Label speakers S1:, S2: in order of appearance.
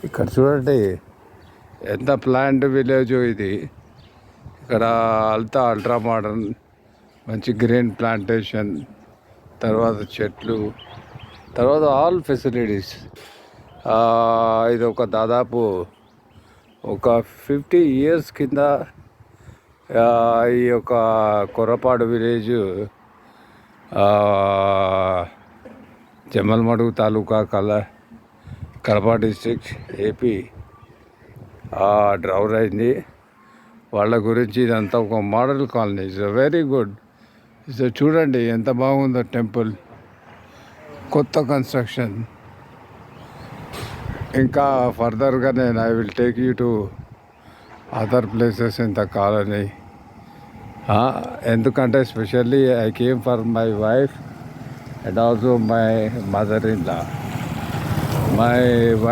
S1: ఇక్కడ చూడండి ఎంత ప్లాంట్ విలేజ్ ఇది. ఇక్కడ అల్ట్రా మోడర్న్ మంచి గ్రీన్ ప్లాంటేషన్, తర్వాత చెట్లు, తర్వాత ఆల్ ఫెసిలిటీస్. ఇది ఒక దాదాపు ఒక 50 years కింద ఈ యొక్క Korrapadu village Jammalamadugu taluka Kadapa district AP డ్రౌర్ అయింది. వాళ్ళ గురించి ఇదంతా ఒక model colony. It's very good. చూడండి ఎంత బాగుందో టెంపుల్, కొత్త కన్స్ట్రక్షన్. ఇంకా ఫర్దర్గా I will take you to other places in the colony. ఎందుకంటే specially I came for my wife and also my mother in law. My